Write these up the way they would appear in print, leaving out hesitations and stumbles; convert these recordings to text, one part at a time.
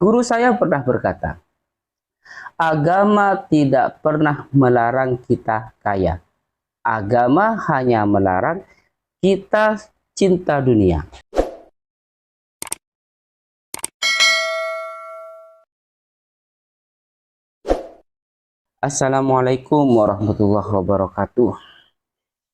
Guru saya pernah berkata, agama tidak pernah melarang kita kaya. Agama hanya melarang kita cinta dunia. Assalamualaikum warahmatullahi wabarakatuh.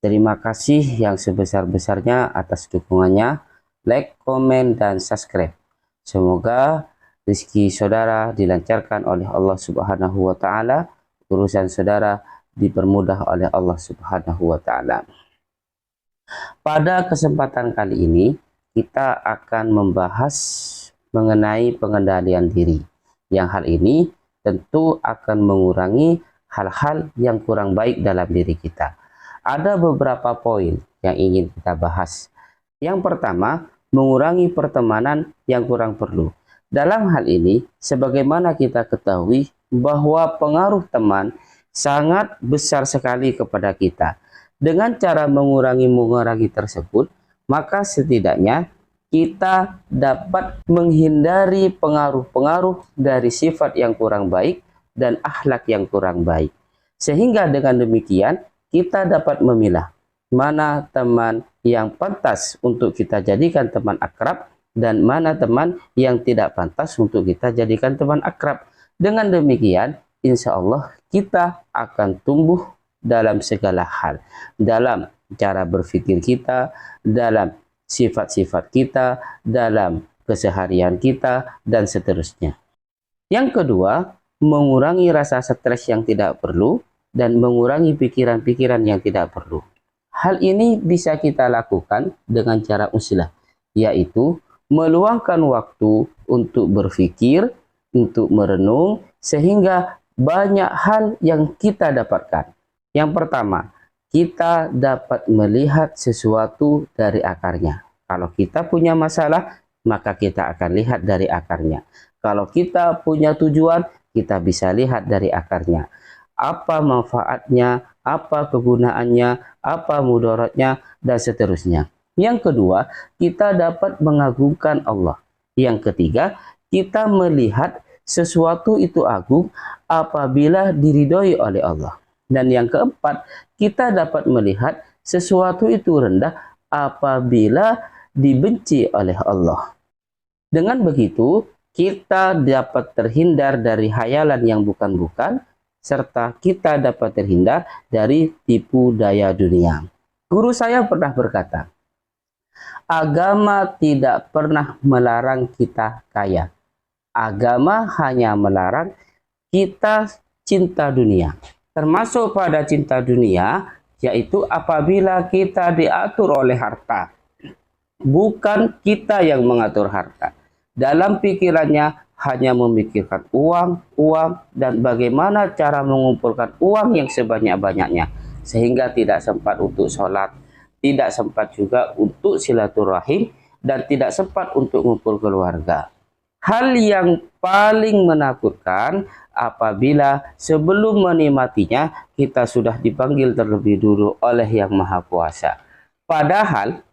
Terima kasih yang sebesar-besarnya atas dukungannya, like, komen, dan subscribe. Semoga rezeki saudara dilancarkan oleh Allah Subhanahu wa Ta'ala, urusan saudara dipermudah oleh Allah Subhanahu wa Ta'ala. Pada kesempatan kali ini, kita akan membahas mengenai pengendalian diri. Yang hal ini tentu akan mengurangi hal-hal yang kurang baik dalam diri kita. Ada beberapa poin yang ingin kita bahas. Yang pertama, mengurangi pertemanan yang kurang perlu. Dalam hal ini, sebagaimana kita ketahui bahwa pengaruh teman sangat besar sekali kepada kita. Dengan cara mengurangi tersebut, maka setidaknya kita dapat menghindari pengaruh-pengaruh dari sifat yang kurang baik dan akhlak yang kurang baik. Sehingga dengan demikian, kita dapat memilah mana teman yang pantas untuk kita jadikan teman akrab dan mana teman yang tidak pantas untuk kita jadikan teman akrab. Dengan demikian, insya Allah kita akan tumbuh dalam segala hal, dalam cara berpikir kita, dalam sifat-sifat kita, dalam keseharian kita, dan seterusnya. Yang kedua, mengurangi rasa stres yang tidak perlu dan mengurangi pikiran-pikiran yang tidak perlu. Hal ini bisa kita lakukan dengan cara uzlah, yaitu meluangkan waktu untuk berpikir, untuk merenung, sehingga banyak hal yang kita dapatkan. Yang pertama, kita dapat melihat sesuatu dari akarnya. Kalau kita punya masalah, maka kita akan lihat dari akarnya. Kalau kita punya tujuan, kita bisa lihat dari akarnya. Apa manfaatnya, apa kegunaannya, apa mudaratnya, dan seterusnya. Yang kedua, kita dapat mengagungkan Allah. Yang ketiga, kita melihat sesuatu itu agung apabila diridhoi oleh Allah. Dan yang keempat, kita dapat melihat sesuatu itu rendah apabila dibenci oleh Allah. Dengan begitu, kita dapat terhindar dari hayalan yang bukan-bukan, serta kita dapat terhindar dari tipu daya dunia. Guru saya pernah berkata, agama tidak pernah melarang kita kaya. Agama hanya melarang kita cinta dunia. Termasuk pada cinta dunia, yaitu apabila kita diatur oleh harta. Bukan kita yang mengatur harta. Dalam pikirannya hanya memikirkan uang, dan bagaimana cara mengumpulkan uang yang sebanyak-banyaknya. Sehingga tidak sempat untuk sholat, tidak sempat juga untuk silaturahim, dan tidak sempat untuk ngumpul keluarga. Hal yang paling menakutkan apabila sebelum menikmatinya kita sudah dipanggil terlebih dulu oleh Yang Maha Kuasa. Padahal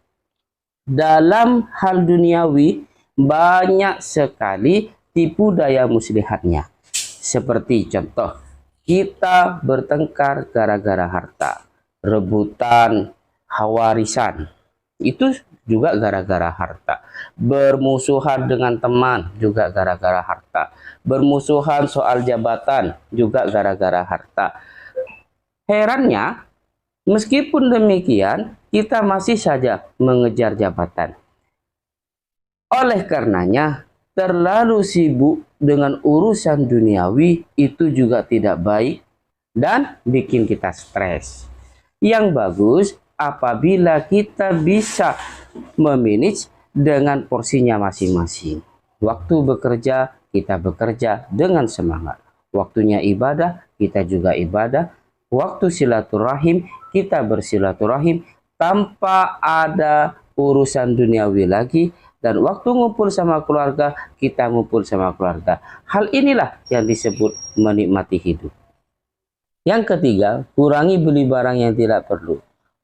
dalam hal duniawi banyak sekali tipu daya muslihatnya. Seperti contoh, kita bertengkar gara-gara harta, rebutan warisan, itu juga gara-gara harta. Bermusuhan dengan teman juga gara-gara harta. Bermusuhan soal jabatan juga gara-gara harta. Herannya, meskipun demikian, kita masih saja mengejar jabatan. Oleh karenanya, terlalu sibuk dengan urusan duniawi itu juga tidak baik dan bikin kita stres. Yang bagus apabila kita bisa memanage dengan porsinya masing-masing. Waktu bekerja, kita bekerja dengan semangat. Waktunya ibadah, kita juga ibadah. Waktu silaturahim, kita bersilaturahim tanpa ada urusan duniawi lagi. Dan waktu ngumpul sama keluarga, kita ngumpul sama keluarga. Hal inilah yang disebut menikmati hidup. Yang ketiga, kurangi beli barang yang tidak perlu.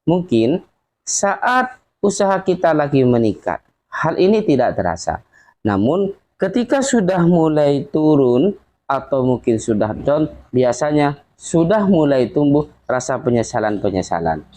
Mungkin saat usaha kita lagi meningkat, hal ini tidak terasa. Namun Ketika sudah mulai turun atau mungkin sudah down, biasanya sudah mulai tumbuh rasa penyesalan-penyesalan.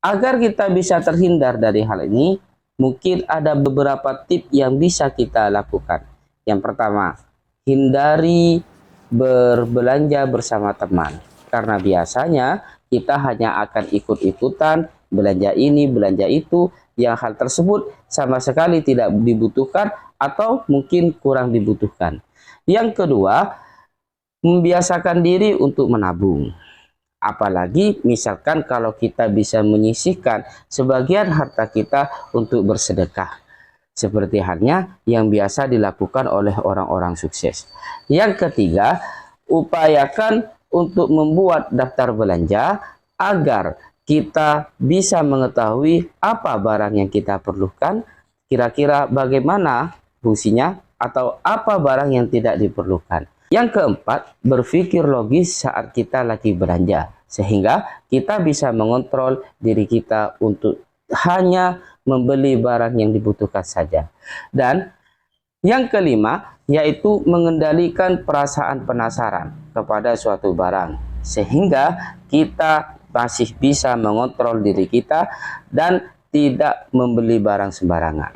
Agar kita bisa terhindar dari hal ini, mungkin ada beberapa tips yang bisa kita lakukan. Yang pertama, hindari berbelanja bersama teman. Karena biasanya kita hanya akan ikut-ikutan belanja ini, belanja itu, yang hal tersebut sama sekali tidak dibutuhkan atau mungkin kurang dibutuhkan. Yang kedua, membiasakan diri untuk menabung. Apalagi misalkan kalau kita bisa menyisihkan sebagian harta kita untuk bersedekah. Seperti halnya yang biasa dilakukan oleh orang-orang sukses. Yang ketiga, upayakan untuk membuat daftar belanja agar kita bisa mengetahui apa barang yang kita perlukan, kira-kira bagaimana fungsinya, atau apa barang yang tidak diperlukan. Yang keempat, berpikir logis saat kita lagi belanja, sehingga kita bisa mengontrol diri kita untuk hanya membeli barang yang dibutuhkan saja. Dan yang kelima, yaitu mengendalikan perasaan penasaran kepada suatu barang, sehingga kita masih bisa mengontrol diri kita dan tidak membeli barang sembarangan.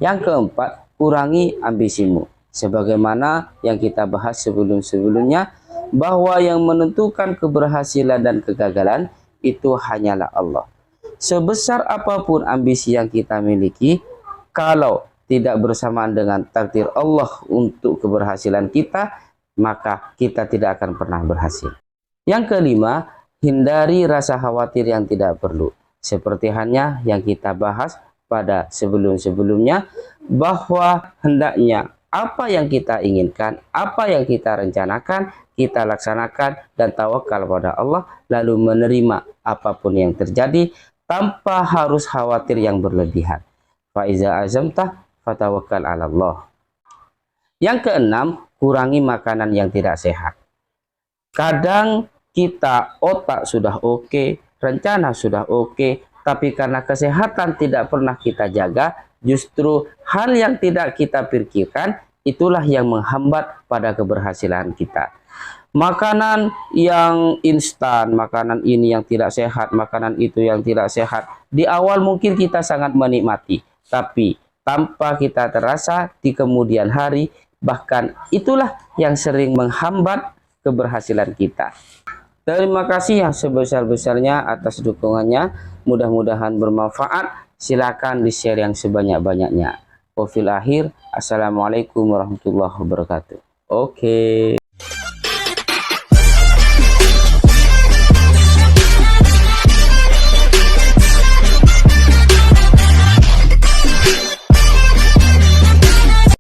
Yang keempat, kurangi ambisimu. Sebagaimana yang kita bahas sebelum-sebelumnya, bahwa yang menentukan keberhasilan dan kegagalan itu hanyalah Allah. Sebesar apapun ambisi yang kita miliki, kalau tidak bersamaan dengan takdir Allah untuk keberhasilan kita, maka kita tidak akan pernah berhasil. Yang kelima, hindari rasa khawatir yang tidak perlu. Seperti halnya yang kita bahas pada sebelum-sebelumnya, bahwa hendaknya apa yang kita inginkan, apa yang kita rencanakan, kita laksanakan dan tawakal pada Allah, lalu menerima apapun yang terjadi tanpa harus khawatir yang berlebihan. Fa iza azamta fatawakkal 'ala Allah. Yang keenam, kurangi makanan yang tidak sehat. Kadang kita otak sudah oke, rencana sudah oke, tapi karena kesehatan tidak pernah kita jaga, justru hal yang tidak kita pikirkan itulah yang menghambat pada keberhasilan kita. Makanan yang instan, makanan ini yang tidak sehat, makanan itu yang tidak sehat, di awal mungkin kita sangat menikmati, tapi tanpa kita terasa di kemudian hari, bahkan itulah yang sering menghambat keberhasilan kita. Terima kasih yang sebesar-besarnya atas dukungannya. Mudah-mudahan bermanfaat. Silakan di-share yang sebanyak-banyaknya. Wafil akhir, assalamualaikum warahmatullahi wabarakatuh. Oke.